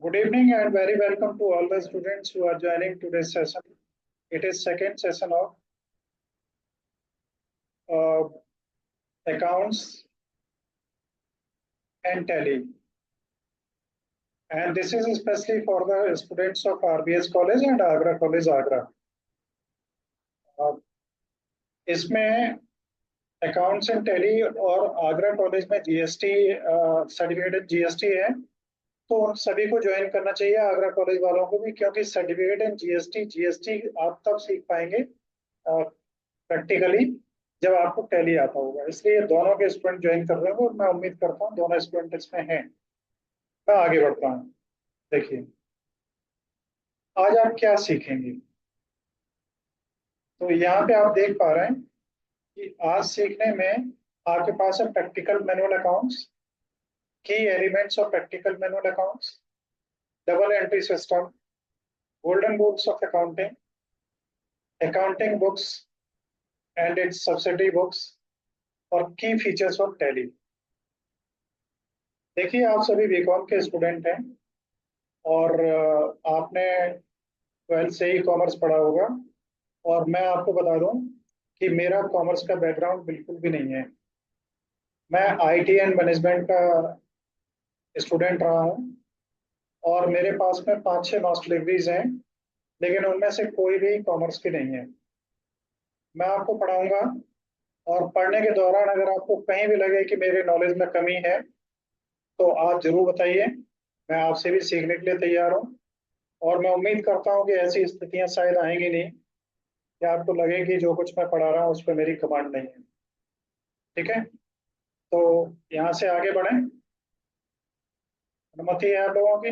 Good evening and very welcome to all the students who are joining today's session. It is second session of uh, accounts and tally. And this is especially for the students of RBS College and Agra College, Agra. इसमें accounts and tally और Agra college में GST certificate GST है, तो उन सभी को join करना चाहिए, आगरा कॉलेज वालों को भी, क्योंकि सर्टिफिकेट एंड जीएसटी आप तब सीख पाएंगे प्रैक्टिकली जब आपको टैली आता होगा। इसलिए दोनों के स्टूडेंट ज्वाइन कर रहे हैं और मैं उम्मीद करता हूँ दोनों स्टूडेंट इसमें हैं। मैं आगे बढ़ता हूँ। देखिए आज आप क्या सीखेंगे। तो यहाँ पे आप देख पा रहे हैं कि आज सीखने में आपके पास है प्रैक्टिकल मैनुअल अकाउंट्स, की elements of practical manual accounts, double entry system, golden books of accounting, accounting books and it's subsidy books और की फीचर्स ऑफ टैली। देखिए आप सभी बीकॉम के स्टूडेंट हैं और आपने 12th से ही कॉमर्स पढ़ा होगा, और मैं आपको बता दूं कि मेरा कॉमर्स का बैकग्राउंड बिल्कुल भी नहीं है। मैं आईटी एंड मैनेजमेंट का स्टूडेंट रहा हूं और मेरे पास में 5-6 मास्टर डिग्रीज हैं, लेकिन उनमें से कोई भी कॉमर्स की नहीं है। मैं आपको पढ़ाऊंगा और पढ़ने के दौरान अगर आपको कहीं भी लगे कि मेरे नॉलेज में कमी है तो आप जरूर बताइए। मैं आपसे भी सीखने के लिए तैयार हूँ और मैं उम्मीद करता हूँ कि ऐसी स्थितियां शायद आएंगी नहीं कि आपको लगे कि जो कुछ मैं पढ़ा रहा हूँ उस पर मेरी कमांड नहीं है। ठीक है, तो यहाँ से आगे बढ़ें। अनुमति है आप लोगों की।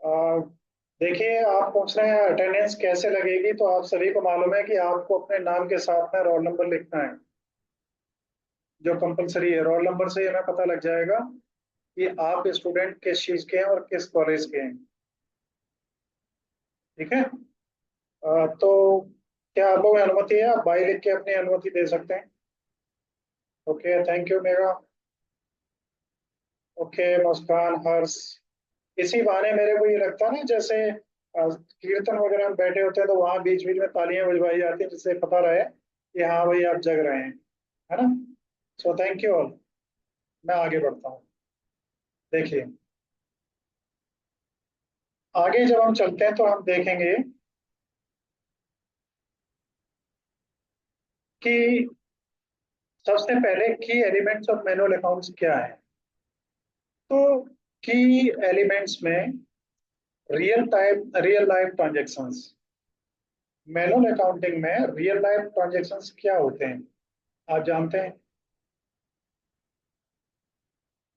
आ, देखिए आप पूछ रहे हैं अटेंडेंस कैसे लगेगी, तो आप सभी को मालूम है कि आपको अपने नाम के साथ में रोल नंबर लिखना है, जो कंपलसरी है। रोल नंबर से हमें पता लग जाएगा कि आप स्टूडेंट किस चीज के हैं और किस कॉलेज के हैं। ठीक है, तो क्या आप लोगों में अनुमति है? आप बाई लिख के अपनी अनुमति दे सकते हैं। Okay, thank you Mega. Okay Muskan, Harsh. इसी बहाने मेरे को ये लगता है ना, जैसे कीर्तन वगैरह में बैठे होते हैं तो वहां बीच बीच में तालियां बजवाई जाती है, जिससे पता रहे कि हाँ भाई आप जग रहे हैं, है ना। So thank you all. मैं आगे बढ़ता हूँ। देखिए आगे जब हम चलते हैं तो हम देखेंगे कि सबसे पहले की एलिमेंट्स ऑफ मैनुअल अकाउंट्स क्या है। तो की एलिमेंट्स में real life transactions. Manual accounting में रियल लाइफ ट्रांजेक्शंस क्या होते हैं आप जानते हैं?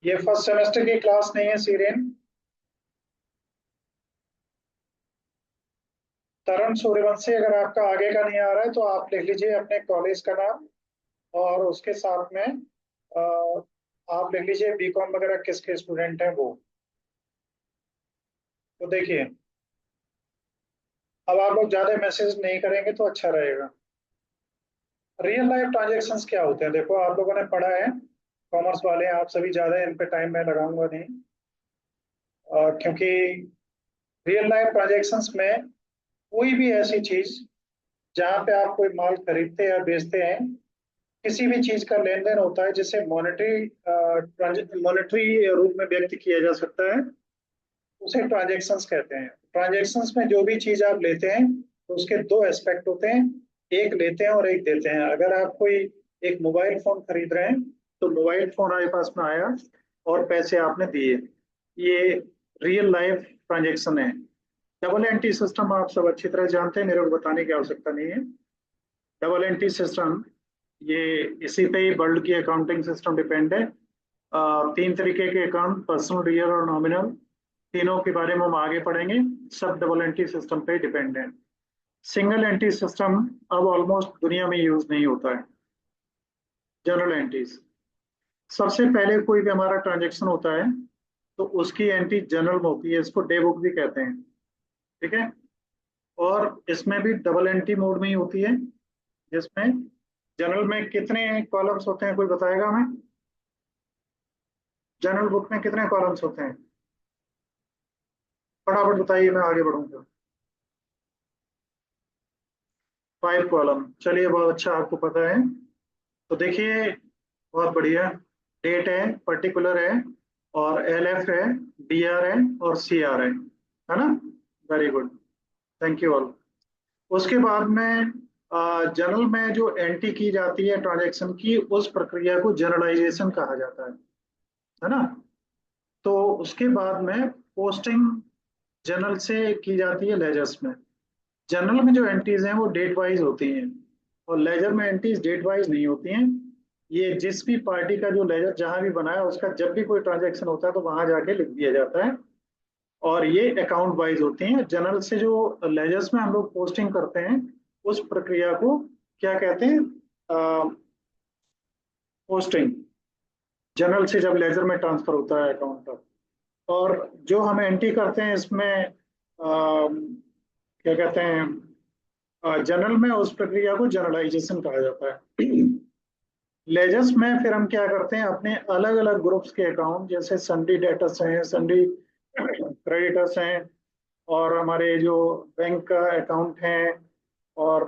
ये फर्स्ट सेमेस्टर की क्लास नहीं है सीरियन। तरुण सूर्यवंशी, अगर आपका आगे का नहीं आ रहा है तो आप लिख लीजिए अपने कॉलेज का नाम और उसके साथ में आप लिख लीजिए बीकॉम वगैरह किसके स्टूडेंट हैं वो। तो देखिए अब आप लोग ज्यादा मैसेज नहीं करेंगे तो अच्छा रहेगा। रियल लाइफ ट्रांजेक्शन्स क्या होते हैं? देखो आप लोगों ने पढ़ा है, कॉमर्स वाले हैं आप सभी, ज्यादा इन पे टाइम मैं लगाऊंगा नहीं, क्योंकि रियल लाइफ ट्रांजेक्शन्स में कोई भी ऐसी चीज जहाँ पे आप कोई माल खरीदते या बेचते हैं, किसी भी चीज का लेन देन होता है जिसे मॉनेटरी रूप में व्यक्त किया जा सकता है, उसे ट्रांजेक्शन्स कहते हैं। ट्रांजेक्शन्स में जो भी चीज आप लेते हैं तो उसके दो एस्पेक्ट होते हैं, एक लेते हैं और एक देते हैं। अगर आप कोई एक मोबाइल फोन खरीद रहे हैं तो मोबाइल फोन आपके पास में आया और पैसे आपने दिए, ये रियल लाइफ ट्रांजेक्शन है। डबल एंट्री सिस्टम आप सब अच्छी तरह जानते हैं, मेरे को बताने की आवश्यकता नहीं है। डबल एंट्री सिस्टम ये इसी पे ही वर्ल्ड की अकाउंटिंग सिस्टम डिपेंड है। 3 तरीके के अकाउंट, पर्सनल, रियल और नॉमिनल, तीनों के बारे में हम आगे पढ़ेंगे। सब डबल एंट्री सिस्टम पे डिपेंड है। सिंगल एंट्री सिस्टम अब ऑलमोस्ट दुनिया में यूज नहीं होता है। जनरल एंट्रीज, सबसे पहले कोई भी हमारा ट्रांजेक्शन होता है तो उसकी एंट्री जनरल में होती है, इसको डे बुक भी कहते हैं। ठीक है, और इसमें भी डबल एंट्री मोड में ही होती है, जिसमें जनरल में कितने कॉलम्स होते हैं कोई बताएगा हमें? जनरल बुक में कितने कॉलम्स होते हैं? फटाफट बताइए, मैं आगे बढ़ूंगा। 5 कॉलम, चलिए बहुत अच्छा, आपको पता है। तो देखिए, बहुत बढ़िया। डेट है, पर्टिकुलर है, और एल एफ है, डी आर है, और सी आर है ना? Very good, thank you all. उसके बाद में जनरल में जो एंट्री की जाती है ट्रांजैक्शन की, उस प्रक्रिया को जनरलाइजेशन कहा जाता है ना? तो उसके बाद में पोस्टिंग जनरल से की जाती है लेजर्स में। जनरल में जो एंट्रीज हैं वो डेट वाइज होती हैं, और लेजर में एंट्रीज डेट वाइज नहीं होती हैं। ये जिस भी पार्टी का जो लेजर जहां भी बना है, उसका जब भी कोई ट्रांजैक्शन होता है तो वहां जाके लिख दिया जाता है, और ये अकाउंट वाइज होती हैं। जनरल से जो लेजर्स में हम लोग पोस्टिंग करते हैं, उस प्रक्रिया को क्या कहते हैं? पोस्टिंग। जनरल से जब लेजर में ट्रांसफर होता है अकाउंट का। और जो हम एंट्री करते हैं इसमें क्या कहते हैं, जनरल में उस प्रक्रिया को जनरलाइजेशन कहा जाता है। लेजर्स में फिर हम क्या करते हैं, अपने अलग अलग ग्रुप्स के अकाउंट, जैसे सन्डी डेटर्स हैं, सन्डी क्रेडिटर्स हैं, और हमारे जो बैंक का अकाउंट हैं, और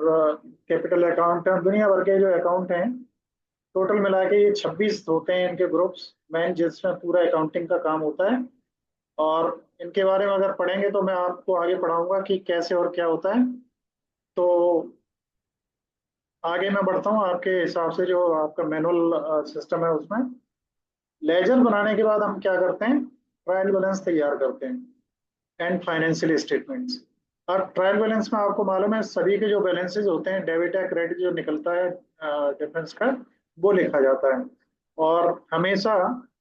कैपिटल अकाउंट है, दुनिया भर के जो अकाउंट हैं, टोटल मिला के ये 26 होते हैं इनके ग्रुप्स मैन, जिसमें पूरा अकाउंटिंग का काम होता है। और इनके बारे में अगर पढ़ेंगे तो मैं आपको आगे पढ़ाऊंगा कि कैसे और क्या होता है। तो आगे मैं बढ़ता हूँ आपके हिसाब से, जो आपका मैनुअल सिस्टम है उसमें लेजर बनाने के बाद हम क्या करते हैं, ट्रायल बैलेंस तैयार करते हैं एंड फाइनेंशियल स्टेटमेंट्स। और ट्रायल बैलेंस में आपको मालूम है सभी के जो बैलेंसेज होते हैं, डेबिट या क्रेडिट जो निकलता है डिफरेंस का, वो लिखा जाता है। और हमेशा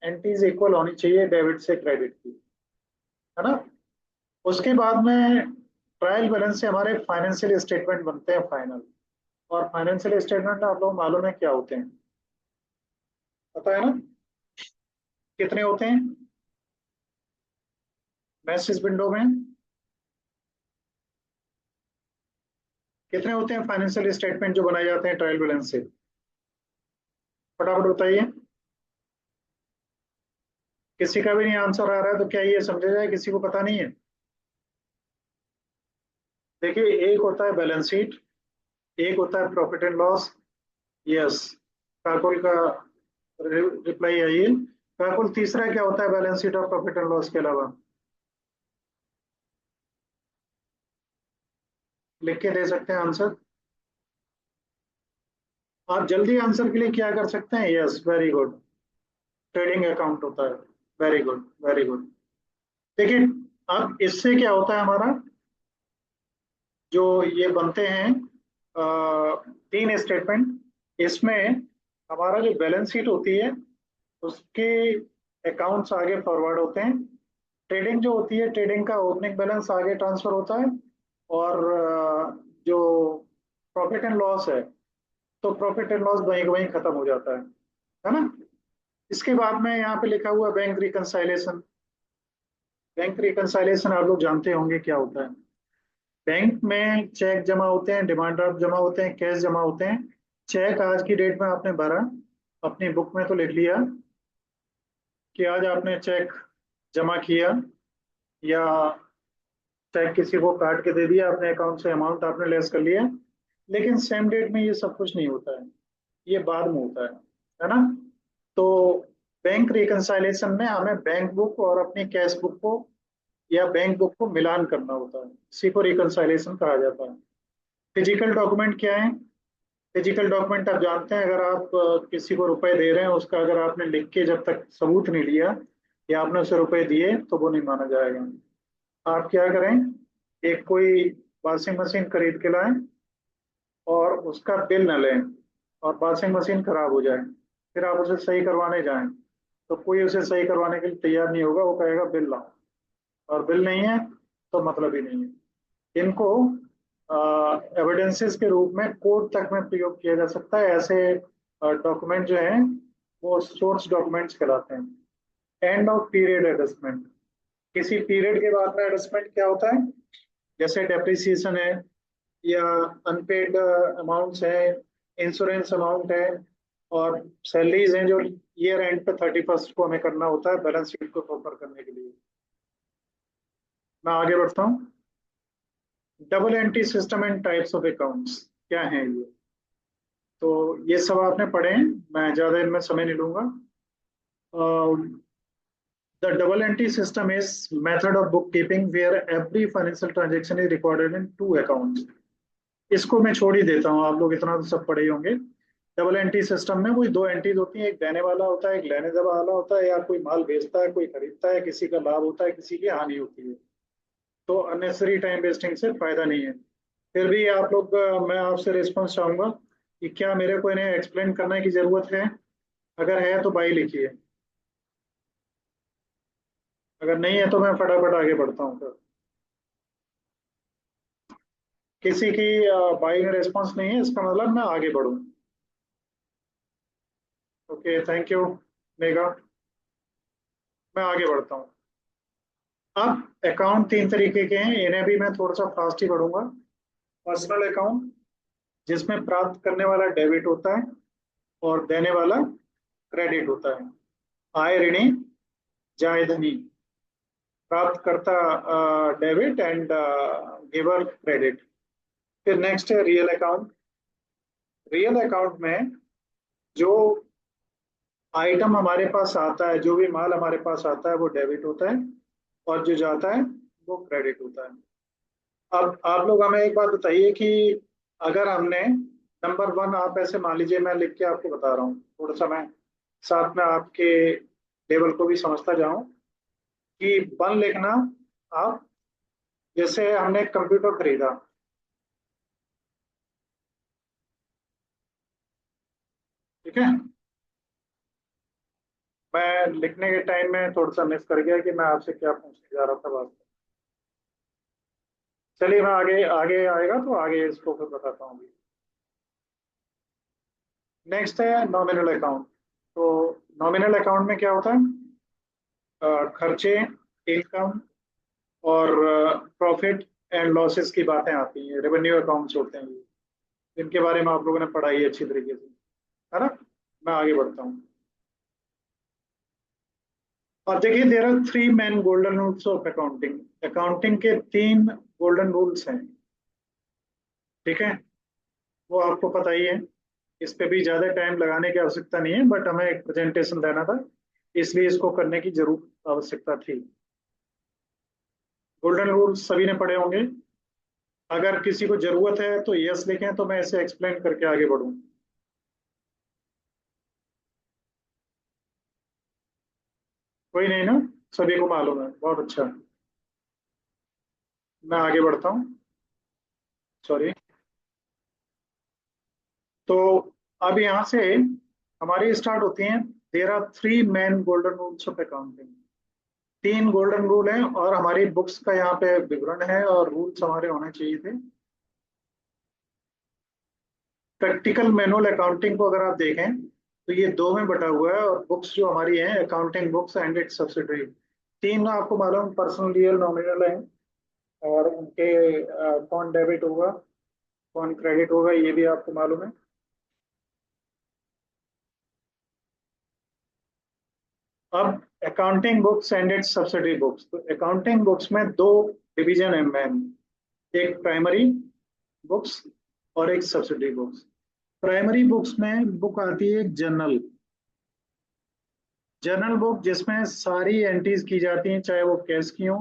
एंट्रीज इक्वल होनी चाहिए डेबिट से क्रेडिट की, है ना? उसके बाद में ट्रायल बैलेंस से हमारे फाइनेंशियल स्टेटमेंट बनते हैं फाइनल। और फाइनेंशियल स्टेटमेंट आप लोग मालूम है क्या होते हैं, पता है ना? कितने होते हैं मैसेज विंडो में? कितने होते हैं फाइनेंशियल स्टेटमेंट जो बनाए जाते हैं ट्रायल बैलेंस से? फटाफट बताइए। किसी का भी नहीं आंसर आ रहा है तो क्या ये समझा जाए किसी को पता नहीं है? देखिए, एक होता है बैलेंस शीट, एक होता है profit and loss. Yes, Kakul का रिप्लाई आइए। काकुल, तीसरा क्या होता है बैलेंस शीट और प्रॉफिट एंड लॉस के अलावा? लिख के दे सकते हैं आंसर? आप जल्दी आंसर के लिए क्या कर सकते हैं? Yes, very good, trading account होता है। Very good, very good. देखिए, अब इससे क्या होता है हमारा, जो ये बनते हैं 3 स्टेटमेंट, इसमें हमारा जो बैलेंस शीट होती है उसके अकाउंट्स आगे फॉरवर्ड होते हैं। ट्रेडिंग जो होती है, ट्रेडिंग का ओपनिंग बैलेंस आगे ट्रांसफर होता है। और जो प्रॉफिट एंड लॉस है, तो प्रॉफिट एंड लॉस वहीं वहीं खत्म हो जाता है ना? इसके बाद में यहाँ पे लिखा हुआ बैंक रिकंसाइलेशन। बैंक रिकंसाइलेशन आप लोग जानते होंगे क्या होता है। बैंक में चेक जमा होते हैं, डिमांड ड्राफ्ट जमा होते हैं, कैश जमा होते हैं। चेक आज की डेट में आपने भरा, अपनी बुक में तो लिख लिया कि आज आपने चेक जमा किया, या चेक किसी को काट के दे दिया, अपने अकाउंट से अमाउंट आपने लेस कर लिया। लेकिन सेम डेट में ये सब कुछ नहीं होता है, ये बाद में होता है ना? तो बैंक रिकंसाइलेशन में हमें बैंक बुक और अपनी कैश बुक को, या बैंक बुक को मिलान करना होता है, इसी को रिकंसाइलेशन कहा जाता है। फिजिकल डॉक्यूमेंट क्या है? फिजिकल डॉक्यूमेंट आप जानते हैं, अगर आप किसी को रुपए दे रहे हैं, उसका अगर आपने लिख के जब तक सबूत नहीं लिया या आपने उसे रुपए दिए, तो वो नहीं माना जाएगा। आप क्या करें, एक कोई वॉशिंग मशीन खरीद के लाएं और उसका बिल न लें, और वॉशिंग मशीन खराब हो जाए, फिर आप उसे सही करवाने जाएं, तो कोई उसे सही करवाने के लिए तैयार नहीं होगा, वो कहेगा बिल लाओ। और बिल नहीं है तो मतलब ही नहीं है। इनको एविडेंसेस के रूप में कोर्ट तक में प्रयोग किया जा सकता है। ऐसे डॉक्यूमेंट जो हैं वो सोर्स डॉक्यूमेंट्स कहलाते हैं। एंड ऑफ पीरियड एडजस्टमेंट, किसी पीरियड के बाद में एडजस्टमेंट क्या होता है, जैसे डेप्रिसिएशन है, या अनपेड अमाउंट्स है, इंश्योरेंस अमाउंट है, और सैलरीज हैं जो ईयर एंड पे 31 को हमें करना होता है बैलेंस शीट को प्रॉपर करने के लिए। मैं आगे बढ़ता हूँ। Double entry system and types of accounts क्या है ये? तो ये सब आपने पढ़े हैं, मैं ज्यादा इनमें समय नहीं लूंगा। The double entry system is method of book keeping where every financial transaction is recorded in two accounts. इसको मैं छोड़ ही देता हूँ, आप लोग इतना तो सब पढ़े ही होंगे। डबल एंट्री सिस्टम में कोई दो एंट्रीज होती हैं, एक देने वाला होता है, एक लेने वाला होता है, या कोई माल बेचता है, कोई खरीदता है, किसी का लाभ होता है, किसी की हानि होती है। तो अननेसेसरी टाइम वेस्टिंग से फायदा नहीं है। फिर भी आप लोग मैं आपसे रिस्पॉन्स चाहूंगा कि क्या मेरे को इन्हें एक्सप्लेन करने की जरूरत है? अगर है तो बाई लिखिए, अगर नहीं है तो मैं फटाफट आगे बढ़ता हूँ फिर। किसी की बाई में रिस्पॉन्स नहीं है, इसका मतलब मैं आगे बढ़ूँ। Okay, thank you mega. मैं आगे बढ़ता हूँ। अब अकाउंट तीन तरीके के हैं, इन्हें भी मैं थोड़ा सा फास्ट ही पढ़ूंगा। पर्सनल अकाउंट, जिसमें प्राप्त करने वाला डेबिट होता है और देने वाला क्रेडिट होता है। आय ऋणी, जाय धनी। प्राप्तकर्ता डेबिट एंड गिवर क्रेडिट। फिर नेक्स्ट है रियल अकाउंट। रियल अकाउंट में जो आइटम हमारे पास आता है, जो भी माल हमारे पास आता है वो डेबिट होता है, और जो जाता है वो क्रेडिट होता है। अब आप लोग हमें एक बात बताइए कि अगर हमने नंबर वन, आप ऐसे मान लीजिए, मैं लिख के आपको बता रहा हूँ, थोड़ा सा मैं साथ में आपके लेवल को भी समझता जाऊं कि वन लिखना। आप जैसे हमने कंप्यूटर खरीदा, ठीक है। मैं लिखने के टाइम में थोड़ा सा मिस कर गया कि मैं आपसे क्या पूछने जा रहा था बात। चलिए, मैं आगे आगे आएगा तो आगे इसको फिर बताता हूँ। नेक्स्ट है नॉमिनल अकाउंट। तो नॉमिनल अकाउंट में क्या होता है? खर्चे, इनकम और प्रॉफिट एंड लॉसेस की बातें आती हैं, रेवेन्यू अकाउंट्स होते हैं ये, इनके बारे में आप लोगों ने पढ़ाई है अच्छी तरीके से, है ना। मैं आगे बढ़ता हूँ। और देखिए, there are three main golden rules of accounting. Accounting के तीन गोल्डन रूल्स हैं, ठीक है। वो आपको पता ही है, इस पे भी ज्यादा टाइम लगाने की आवश्यकता नहीं है, बट हमें एक प्रेजेंटेशन देना था, इसलिए इसको करने की जरूर आवश्यकता थी। गोल्डन रूल्स सभी ने पढ़े होंगे। अगर किसी को जरूरत है तो यस लिखें, तो मैं इसे एक्सप्लेन करके आगे बढ़ूं। कोई नहीं ना, सभी को मालूम है, बहुत अच्छा। मैं आगे बढ़ता हूँ, सॉरी। तो अब यहाँ से हमारी स्टार्ट होती हैं। There are three main golden rules of accounting. तीन गोल्डन रूल हैं, और हमारी बुक्स का यहाँ पे विवरण है, और रूल्स हमारे होने चाहिए थे। प्रैक्टिकल मैनुअल अकाउंटिंग को अगर आप देखें तो ये दो में बटा हुआ है, और बुक्स जो हमारी हैं, accounting books and it's subsidiary, तीन आपको मालूम, पर्सनल, रियल, नॉमिनल है। और उनके कौन डेबिट होगा, कौन क्रेडिट होगा, ये भी आपको मालूम है। अब accounting books and it's subsidiary books, तो अकाउंटिंग बुक्स में दो डिवीजन है मैन। एक प्राइमरी बुक्स और एक सब्सिडरी बुक्स। प्राइमरी बुक्स में बुक आती है जर्नल। जर्नल बुक जिसमें सारी एंट्रीज की जाती हैं, चाहे वो कैश की हो,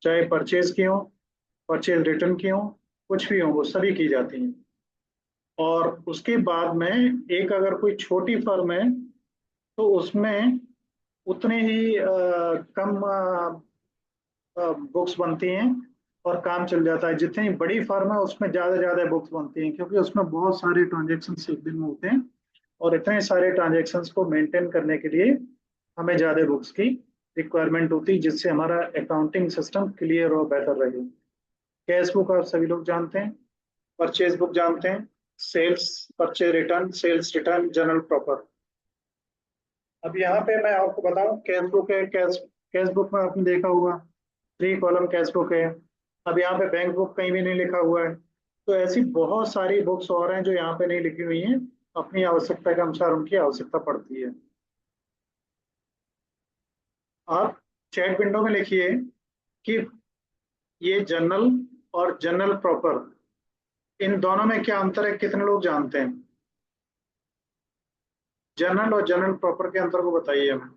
चाहे परचेज की हो, परचेज रिटर्न की हो, कुछ भी हो, वो सभी की जाती हैं। और उसके बाद में एक अगर कोई छोटी फर्म है तो उसमें उतने ही कम बुक्स बनती हैं, और काम चल जाता है। जितनी बड़ी फर्म है उसमें ज्यादा ज्यादा बुक्स बनती हैं, क्योंकि उसमें बहुत सारे ट्रांजेक्शन एक दिन में होते हैं, और इतने सारे ट्रांजेक्शन को मेंटेन करने के लिए हमें ज्यादा बुक्स की रिक्वायरमेंट होती है, जिससे हमारा अकाउंटिंग सिस्टम क्लियर और बेहतर रहे। कैश बुक आप सभी लोग जानते हैं, परचेज बुक जानते हैं, sales purchase return, sales return, journal proper. अब यहाँ पे मैं आपको बताऊं, कैश बुक है, कैश कैश बुक में आपने देखा होगा 3 कॉलम कैश बुक है। अब यहाँ पे बैंक बुक कहीं भी नहीं लिखा हुआ है। तो ऐसी बहुत सारी बुक्स और हैं जो यहाँ पे नहीं लिखी हुई हैं, अपनी आवश्यकता के अनुसार उनकी आवश्यकता पड़ती है। आप चैट विंडो में लिखिए कि ये जनरल और जनरल प्रॉपर, इन दोनों में क्या अंतर है, कितने लोग जानते हैं? जनरल और जनरल प्रॉपर के अंतर को बताइए हमें।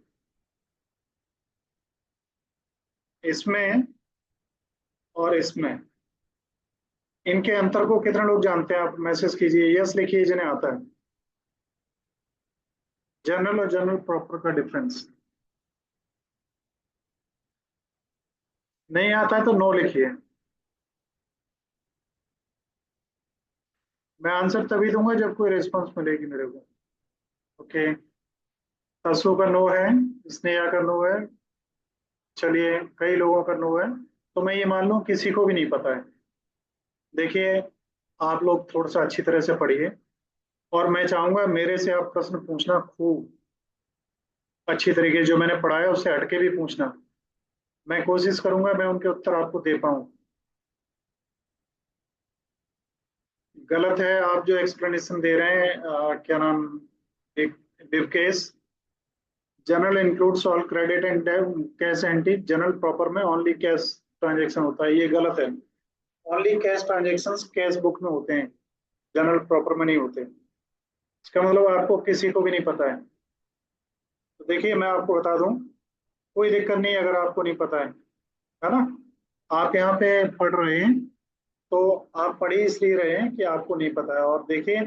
इसमें और इसमें, इनके अंतर को कितने लोग जानते हैं? आप मैसेज कीजिए, यस लिखिए जिन्हें आता है। जनरल और जनरल प्रॉपर का डिफरेंस नहीं आता है तो नो लिखिए। मैं आंसर तभी दूंगा जब कोई रिस्पांस मिलेगी मेरे को। ओके, तसु का नो है, स्नेहा का नो है, चलिए कई लोगों का नो है, तो मैं ये मान लूं किसी को भी नहीं पता है। देखिए, आप लोग थोड़ा सा अच्छी तरह से पढ़िए, और मैं चाहूंगा मेरे से आप प्रश्न पूछना खूब अच्छी तरीके से, जो मैंने पढ़ाया उससे हटके भी पूछना। मैं कोशिश करूंगा मैं उनके उत्तर आपको दे पाऊं। गलत है आप जो एक्सप्लेनेशन दे रहे हैं, क्या नाम, एक briefcase, general includes all credit and cash anti, general proper में ओनली कैश ट्रांजैक्शन होता है, ये गलत है। Only cash transactions cash book में होते हैं, जनरल प्रॉपर में नहीं होते। इसका मतलब आपको किसी को भी नहीं पता है। तो देखिए मैं आपको बता दूं, कोई दिक्कत नहीं अगर आपको नहीं पता है ना? आप यहाँ पे पढ़ रहे हैं तो आप पढ़ ही इसलिए रहे हैं कि आपको नहीं पता है। और देखिए,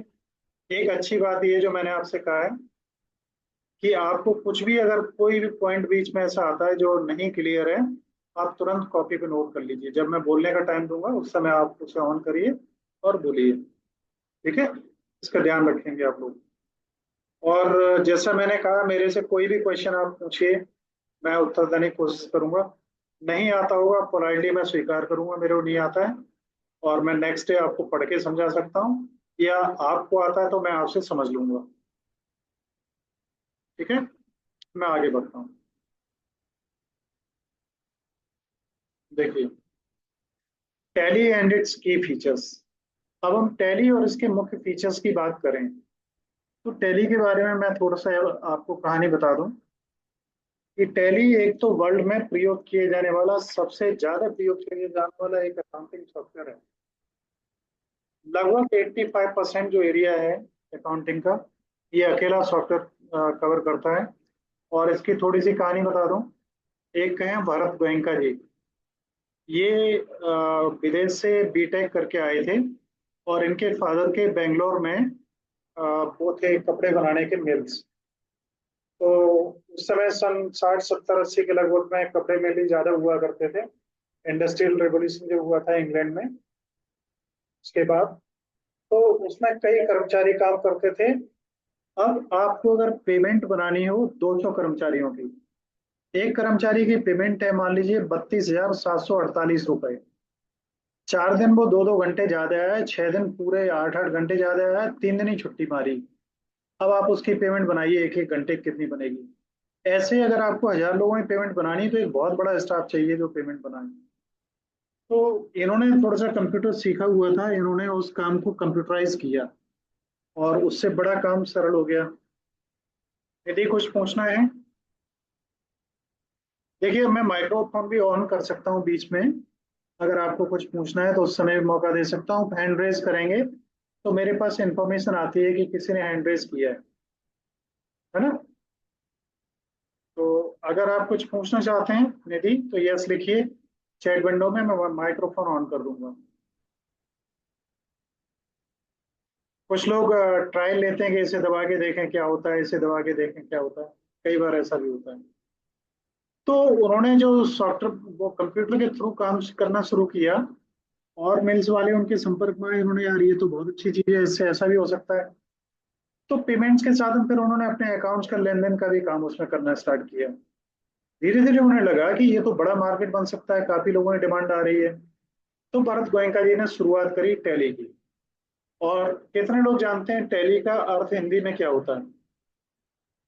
एक अच्छी बात ये जो मैंने आपसे कहा है कि आपको कुछ भी, अगर कोई भी पॉइंट बीच में ऐसा आता है जो नहीं क्लियर है, आप तुरंत कॉपी पे नोट कर लीजिए। जब मैं बोलने का टाइम दूंगा उस समय आप उसे ऑन करिए और बोलिए। ठीक है, इसका ध्यान रखेंगे आप लोग। और जैसा मैंने कहा, मेरे से कोई भी क्वेश्चन आप पूछिए, मैं उत्तर देने की कोशिश करूंगा। नहीं आता होगा पोलाइटली मैं स्वीकार करूंगा मेरे को नहीं आता है, और मैं नेक्स्ट डे आपको पढ़ के समझा सकता हूँ, या आपको आता है तो मैं आपसे समझ लूंगा। ठीक है, मैं आगे बढ़ता हूँ। देखिए, टैली एंड इट्स की फीचर्स। अब हम टैली और इसके मुख्य फीचर्स की बात करें, तो टैली के बारे में मैं थोड़ा सा आपको कहानी बता दूं कि टैली एक तो वर्ल्ड में प्रयोग किए जाने वाला, सबसे ज्यादा प्रयोग किए जाने वाला एक अकाउंटिंग सॉफ्टवेयर है। लगभग 85% जो एरिया है अकाउंटिंग का, ये अकेला सॉफ्टवेयर कवर करता है। और इसकी थोड़ी सी कहानी बता दूं। एक हैं भरत गोयनका जी, ये विदेश से बीटेक करके आए थे, और इनके फादर के बेंगलोर में वो थे कपड़े बनाने के मिल्स। तो उस समय सन 60 70 80 के लगभग में कपड़े मिल ही ज्यादा हुआ करते थे। इंडस्ट्रियल रेवोल्यूशन जो हुआ था इंग्लैंड में, उसके बाद, तो उसमें कई कर्मचारी काम करते थे। अब आपको अगर पेमेंट बनानी हो 200 कर्मचारियों की, एक कर्मचारी की पेमेंट है मान लीजिए 32,748 रुपए। 4 दिन वो 2 2 घंटे ज्यादा आया, 6 दिन पूरे 8 8 घंटे ज्यादा आया, 3 दिन ही छुट्टी मारी। अब आप उसकी पेमेंट बनाइए एक एक घंटे की कितनी बनेगी। ऐसे अगर आपको 1,000 लोगों की पेमेंट बनानी है, तो एक बहुत बड़ा स्टाफ चाहिए जो पेमेंट बनाए। तो इन्होंने थोड़ा सा कंप्यूटर सीखा हुआ था, इन्होंने उस काम को कंप्यूटराइज किया, और उससे बड़ा काम सरल हो गया। यदि कुछ पूछना है, देखिए मैं माइक्रोफोन भी ऑन कर सकता हूँ बीच में। अगर आपको कुछ पूछना है तो उस समय भी मौका दे सकता हूँ। हैंड रेज करेंगे तो मेरे पास इंफॉर्मेशन आती है कि किसी ने हैंड रेज किया है ना? तो अगर आप कुछ पूछना चाहते हैं निधि, तो यस लिखिए चैट विंडो में, मैं माइक्रोफोन ऑन कर दूंगा। कुछ लोग ट्रायल लेते हैं कि इसे दबा के देखें क्या होता है, इसे दबा के देखें क्या होता है। कई बार ऐसा भी होता है। तो उन्होंने जो सॉफ्टवेयर, वो कंप्यूटर के थ्रू काम करना शुरू किया, और मिल्स वाले उनके संपर्क में आए, उन्होंने, यार ये तो बहुत अच्छी चीज है, इससे ऐसा भी हो सकता है। तो पेमेंट्स के साथ फिर उन्होंने अपने अकाउंट्स का लेन देन का भी काम उसमें करना स्टार्ट किया। धीरे धीरे उन्हें लगा कि ये तो बड़ा मार्केट बन सकता है, काफी लोगों की डिमांड आ रही है। तो भरत गोयनका जी ने शुरुआत करी टैली की। और कितने लोग जानते हैं टैली का अर्थ हिंदी में क्या होता है?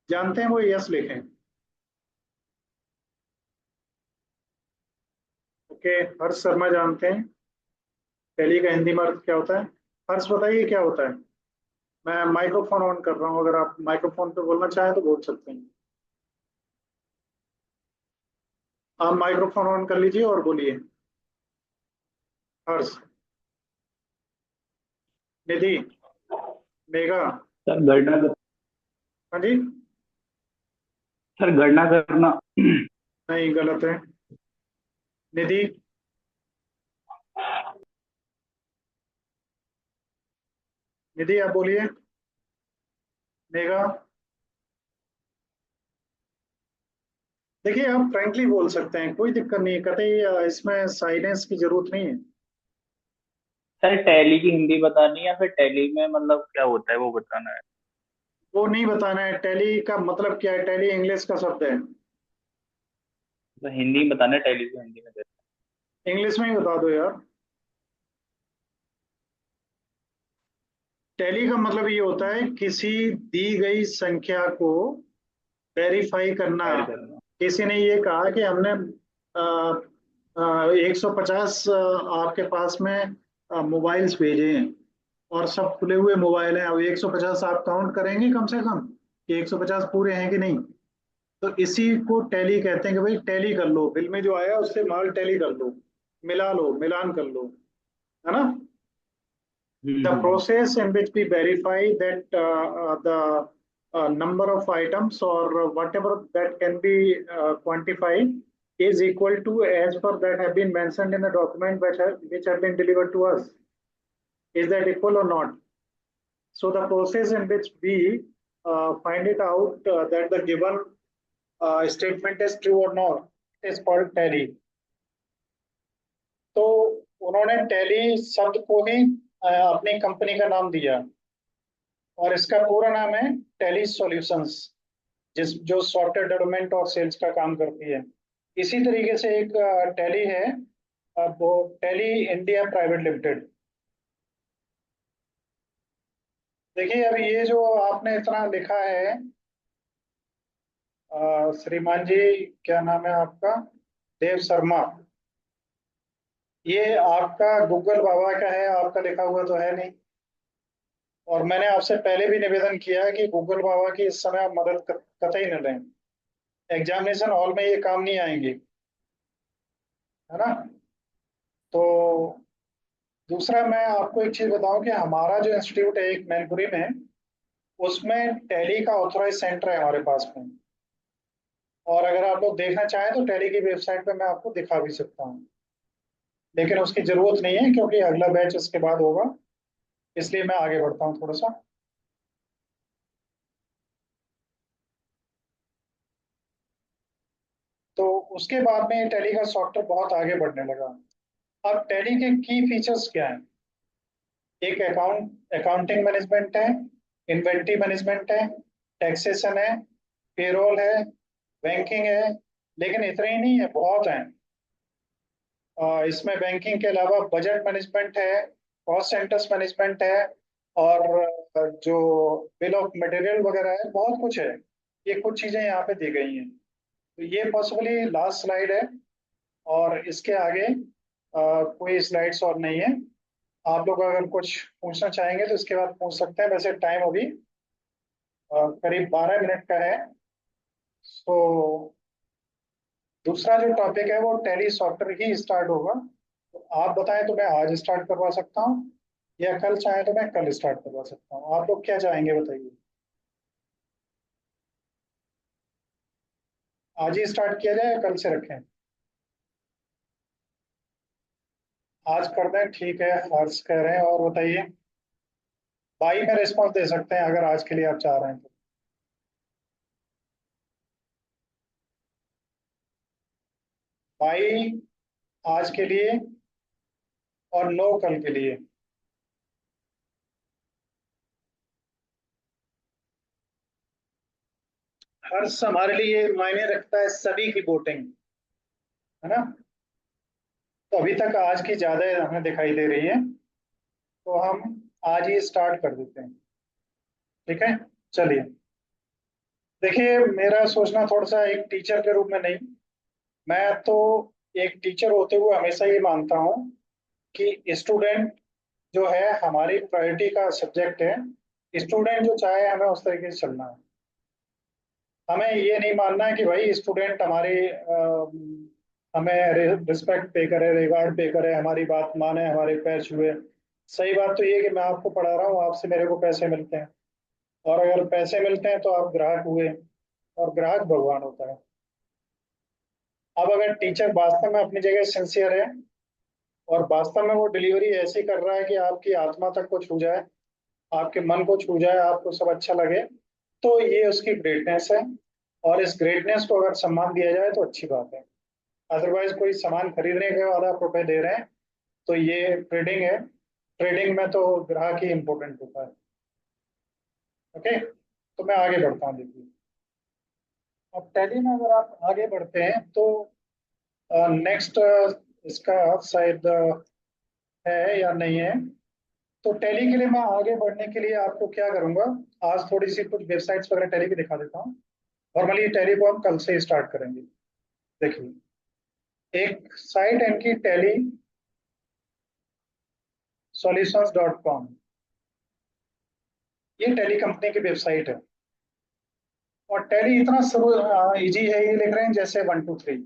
जानते हैं? वो यस लिखें। ओके, हर्ष शर्मा जानते हैं टैली का हिंदी में अर्थ क्या होता है? हर्ष बताइए क्या होता है? मैं माइक्रोफोन ऑन कर रहा हूँ, अगर आप माइक्रोफोन पे बोलना चाहें तो बोल सकते हैं। आप माइक्रोफोन ऑन कर लीजिए और बोलिए। हर्ष, निधि, मेघा। सर गणना हाँ जी। सर गणना करना। नहीं, गलत है। निधि, निधि आप बोलिए। मेघा। देखिए, आप फ्रैंकली बोल सकते हैं, कोई दिक्कत नहीं है, कतई इसमें साइलेंस की जरूरत नहीं है। सर टैली की हिंदी बतानी है या फिर टैली में मतलब क्या होता है वो बताना है? वो नहीं बताना है। टैली का मतलब क्या है? टैली इंग्लिश का शब्द है। तो हिंदी में बताना है, टैली को हिंदी में देते इंग्लिश में ही बता दो यार। टैली का मतलब ये होता है किसी दी गई संख्या को वेरीफाई करना। हैं ऐड करना। किसी ने ये कहा कि हमने 150 आपके पास में मोबाइल्स भेजे हैं और सब खुले हुए मोबाइल हैं। अब 150 आप काउंट करेंगे कम से कम कि 150 पूरे हैं कि नहीं। तो इसी को टैली कहते हैं कि भाई टैली कर लो, बिल में जो आया उससे माल टैली कर लो, मिला लो, मिलान कर लो, है ना। The hmm. process in which we verify that the number of items or whatever that can be quantified is equal to as per that have been mentioned in the document which have been delivered to us. Is that equal or not? So the process in which we find it out that the given statement is true or not is called tally. तो उन्होंने tally शब्द को ही अपनी company का नाम दिया और इसका पूरा नाम है टेली सॉल्यूशंस, जिस जो सॉफ्टवेयर डेवलपमेंट और सेल्स का काम करती है। इसी तरीके से एक टेली है, वो टेली इंडिया प्राइवेट लिमिटेड। देखिए, अब ये जो आपने इतना लिखा है, श्रीमान जी, क्या नाम है आपका? देव शर्मा। ये आपका गूगल बाबा का है, आपका लिखा हुआ तो है नहीं। और मैंने आपसे पहले भी निवेदन किया है कि गूगल बाबा की इस समय आप मदद कतई न लें। एग्जामिनेशन हॉल में ये काम नहीं आएंगी, है ना। तो दूसरा, मैं आपको एक चीज बताऊं कि हमारा जो इंस्टीट्यूट है एक मैनपुरी में, उसमें टैली का ऑथोराइज सेंटर है हमारे पास में। और अगर आप लोग देखना चाहें तो टैली की वेबसाइट पे मैं आपको दिखा भी सकता हूँ, लेकिन उसकी जरूरत नहीं है क्योंकि अगला बैच इसके बाद होगा। इसलिए मैं आगे बढ़ता हूँ थोड़ा सा। तो उसके बाद में टैली का सॉफ्टवेयर बहुत आगे बढ़ने लगा। अब टैली के की फीचर्स क्या हैं? एक अकाउंटिंग मैनेजमेंट है, इन्वेंटरी मैनेजमेंट है, टैक्सेशन है, पेरोल है, बैंकिंग है। लेकिन इतने ही नहीं है, बहुत हैं। इसमें बैंकिंग के अलावा बजट मैनेजमेंट है, कॉस्ट सेंटर्स मैनेजमेंट है, और जो बिल ऑफ मटेरियल वगैरह है, बहुत कुछ है। ये कुछ चीजें यहाँ पे दी गई हैं। तो ये पॉसिबली लास्ट स्लाइड है और इसके आगे कोई स्लाइड्स और नहीं है। आप लोग अगर कुछ पूछना चाहेंगे तो इसके बाद पूछ सकते हैं। वैसे टाइम अभी करीब 12 मिनट का है। सो दूसरा जो टॉपिक है वो टैली सॉफ्टवेयर ही स्टार्ट होगा। तो आप बताएं तो मैं आज स्टार्ट करवा सकता हूँ, या कल चाहें तो मैं कल स्टार्ट करवा सकता हूँ। आप लोग क्या चाहेंगे बताइए? आज ही स्टार्ट किया जाए या कल से रखें? आज कर दें, ठीक है। हर्ष कह रहे हैं, और बताइए। भाई में रिस्पॉन्स दे सकते हैं अगर आज के लिए आप चाह रहे हैं तो। भाई आज के लिए, और नो कल के लिए। हर्ष, हमारे लिए मायने रखता है सभी की वोटिंग, है ना। तो अभी तक आज की ज्यादा हमें दिखाई दे रही है, तो हम आज ही स्टार्ट कर देते हैं। ठीक है, चलिए। देखिए, मेरा सोचना थोड़ा सा एक टीचर के रूप में नहीं, मैं तो एक टीचर होते हुए हमेशा ये मानता हूँ कि स्टूडेंट जो है हमारी प्रायोरिटी का सब्जेक्ट है। स्टूडेंट जो चाहे हमें उस तरीके से चलना है। हमें ये नहीं मानना है कि भाई स्टूडेंट हमारी हमें रिस्पेक्ट पे करे, रिगार्ड पे करे, हमारी बात माने, हमारे पैर छुए। सही बात तो ये है कि मैं आपको पढ़ा रहा हूँ, आपसे मेरे को पैसे मिलते हैं, और अगर पैसे मिलते हैं तो आप ग्राहक हुए, और ग्राहक भगवान होता है। अब अगर टीचर वास्तव में अपनी जगह सिंसियर है और वास्तव में वो डिलीवरी ऐसी कर रहा है कि आपकी आत्मा तक को छू जाए, आपके मन को छू जाए, आपको सब अच्छा लगे, तो ये उसकी ग्रेटनेस है। और इस ग्रेटनेस को अगर सम्मान दिया जाए तो अच्छी बात है। अदरवाइज कोई सामान खरीदने के बाद आप रुपए दे रहे हैं तो ये ट्रेडिंग है। ट्रेडिंग में तो ग्राहक ही इंपॉर्टेंट होता है। ओके, तो मैं आगे बढ़ता हूँ, देखिए। अब टैली में अगर आप आगे बढ़ते हैं तो नेक्स्ट इसका शायद है या नहीं है। तो टैली के लिए मैं आगे बढ़ने के लिए आपको क्या करूंगा, आज थोड़ी सी कुछ वेबसाइट्स वगैरह टैली की दिखा देता हूँ। नॉर्मली टैली को हम कल से स्टार्ट करेंगे। देखिए, एक साइट है इनकी, टैली solutions.com। ये टैली कंपनी की वेबसाइट है। और टैली इतना इजी है, ये लिख रहे हैं जैसे 1 2 3।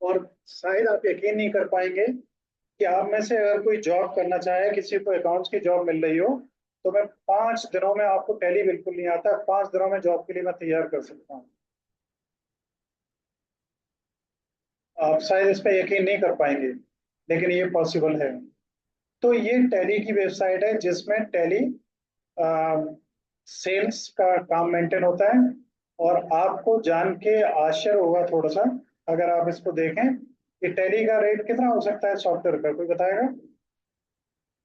और शायद आप यकीन नहीं कर पाएंगे कि आप में से अगर कोई जॉब करना चाहे, किसी को अकाउंट्स की जॉब मिल रही हो, तो मैं 5 दिनों में, आपको टैली बिल्कुल नहीं आता, 5 दिनों में जॉब के लिए मैं तैयार कर सकता हूँ। आप शायद इस पर यकीन नहीं कर पाएंगे, लेकिन ये पॉसिबल है। तो ये टैली की वेबसाइट है जिसमें टैली सेल्स का काम मेंटेन होता है। और आपको जान के आश्चर्य होगा थोड़ा सा, अगर आप इसको देखें कि टैली का रेट कितना हो सकता है सॉफ्टवेयर का, कोई बताएगा?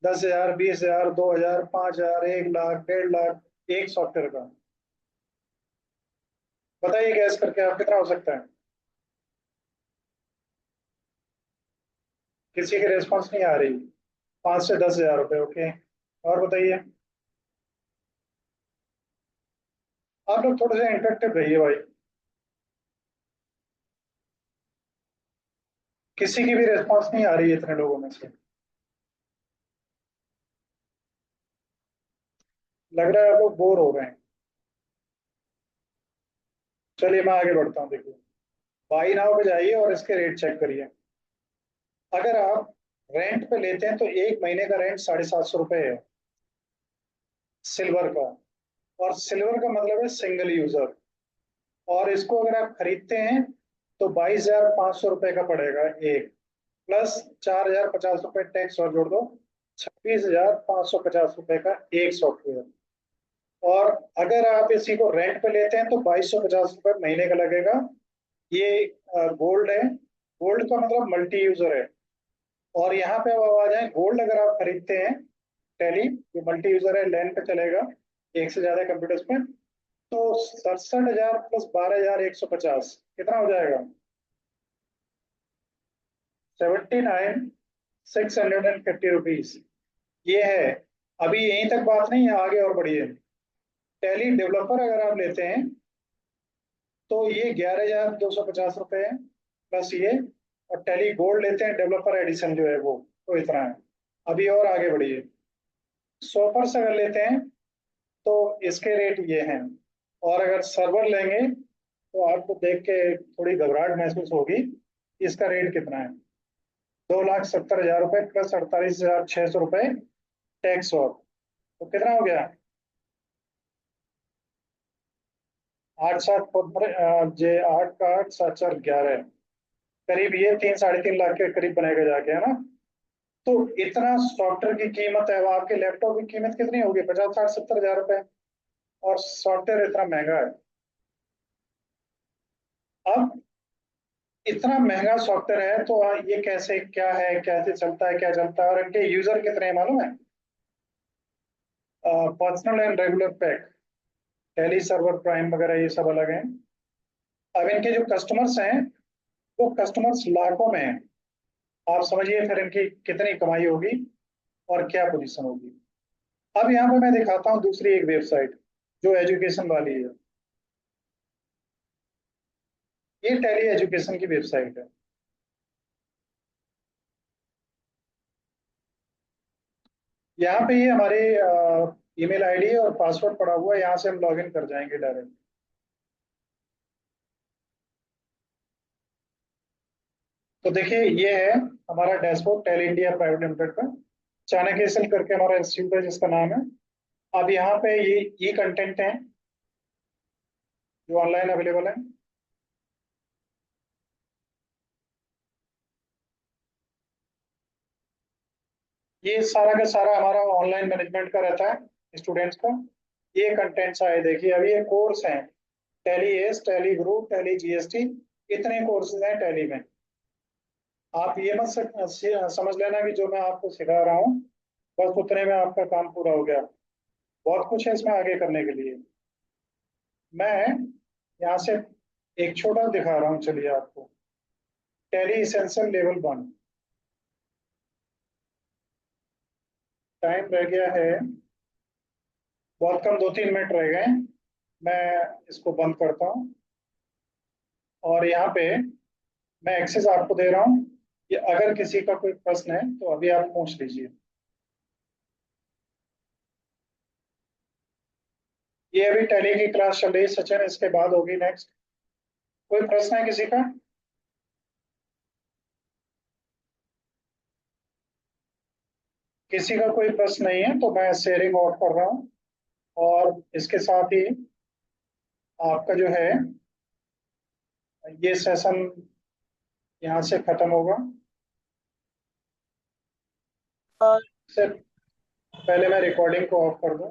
10,000, 20,000, 2,000, 5,000, 1 लाख, 1.5 लाख, एक सॉफ्टवेयर का। बताइए गैस करके आप, कितना हो सकता है? किसी की रेस्पॉन्स नहीं आ रही। 5 से 10,000 रुपये, ओके। और बताइए। आप लोग थोड़े से इंटरेक्टिव रहिए भाई। किसी की भी रेस्पॉन्स नहीं आ रही है इतने लोगों में से। लग रहा है आप लोग बोर हो रहे हैं। चलिए मैं आगे बढ़ता हूँ, देखिए। बाई नाउ पे जाइए और इसके रेट चेक करिए। अगर आप रेंट पे लेते हैं तो एक महीने का रेंट 750 रुपये है, सिल्वर का। और सिल्वर का मतलब है सिंगल यूजर। और इसको अगर आप खरीदते हैं तो 22,500 रुपये का पड़ेगा एक, प्लस 4,050 रुपये टैक्स और जोड़ दो, 26,550 रुपये का एक सॉफ्टवेयर। और अगर आप इसी को रेंट पे लेते हैं तो 2,250 रुपये महीने का लगेगा। ये गोल्ड है। गोल्ड का मतलब मल्टी यूजर है। और यहाँ पे अब आ जाए, गोल्ड अगर आप खरीदते हैं, टैली जो मल्टी यूजर है, लैन पे चलेगा, एक से ज्यादा कंप्यूटर्स पे, तो 67,000 प्लस 12,150 कितना हो जाएगा? 79,650 रुपीज। ये है। अभी यहीं तक बात नहीं है, आगे और बढ़िए। टैली डेवलपर अगर आप लेते हैं तो ये 11,250 रुपये है, प्लस ये। और टैली गोल्ड लेते हैं, डेवलपर एडिशन जो है वो, तो इतना है। अभी और आगे बढ़िए। सोपर्स अगर लेते हैं तो इसके रेट ये हैं। और अगर सर्वर लेंगे तो आपको देख के थोड़ी घबराहट महसूस होगी। इसका रेट कितना है? 2,70,000 रुपये प्लस 48,600 रुपये टैक्स। और तो कितना हो गया? 8 7 जे 8 का 8 7 4 11, करीब ये 3 साढ़े 3 लाख के करीब बनेगा जाके, है ना? तो इतना सॉफ्टवेयर की कीमत है। अब आपके लैपटॉप की कीमत कितनी होगी? 50 60 70 हजार रुपए। और सॉफ्टवेयर इतना महंगा है। अब इतना महंगा सॉफ्टवेयर है तो ये कैसे, क्या है, कैसे चलता है, क्या चलता है, और इनके यूजर कितने हैं मालूम है? Personal and regular pack, Tally server prime वगैरह ये सब अलग हैं। अब इनके जो कस्टमर्स हैं, वो कस्टमर्स लाखों में हैं। आप समझिए फिर इनकी कितनी कमाई होगी और क्या पोजीशन होगी। अब यहाँ पे मैं दिखाता हूँ दूसरी एक वेबसाइट जो एजुकेशन वाली है। ये टेली एजुकेशन की वेबसाइट है। यहाँ पे ये हमारे ईमेल आईडी और पासवर्ड पड़ा हुआ है, यहाँ से हम लॉगिन कर जाएंगे डायरेक्ट। तो देखिए ये है हमारा dashboard Tel India private limited का। चाणक्य सेल करके हमारा इंस्टीट्यूट है जिसका नाम है। अब यहाँ पे ये ई कंटेंट है जो ऑनलाइन अवेलेबल है। ये सारा का सारा हमारा ऑनलाइन मैनेजमेंट का रहता है स्टूडेंट्स का। ये कंटेंट्स आए देखिए, अभी ये कोर्स हैं, tally S, tally group, tally GST, इतने कोर्सेज हैं टैली में। आप ये मत समझ लेना कि जो मैं आपको सिखा रहा हूँ बस उतने में आपका काम पूरा हो गया। बहुत कुछ है इसमें आगे करने के लिए। मैं यहाँ से एक छोटा दिखा रहा हूँ, चलिए आपको। Tally essential level 1। टाइम रह गया है बहुत कम, 2-3 मिनट रह गए। मैं इसको बंद करता हूँ और यहाँ पे मैं एक्सेस आपको दे रहा हूँ कि अगर किसी का कोई प्रश्न है तो अभी आप पूछ लीजिए। ये अभी टैली की क्लास चल रही है सचिन, इसके बाद होगी नेक्स्ट। कोई प्रश्न है किसी का? किसी का कोई प्रश्न नहीं है तो मैं शेयरिंग ऑफ कर रहा हूँ और इसके साथ ही आपका जो है ये सेशन यहाँ से खत्म होगा। और इससे पहले मैं रिकॉर्डिंग को ऑफ कर दूं।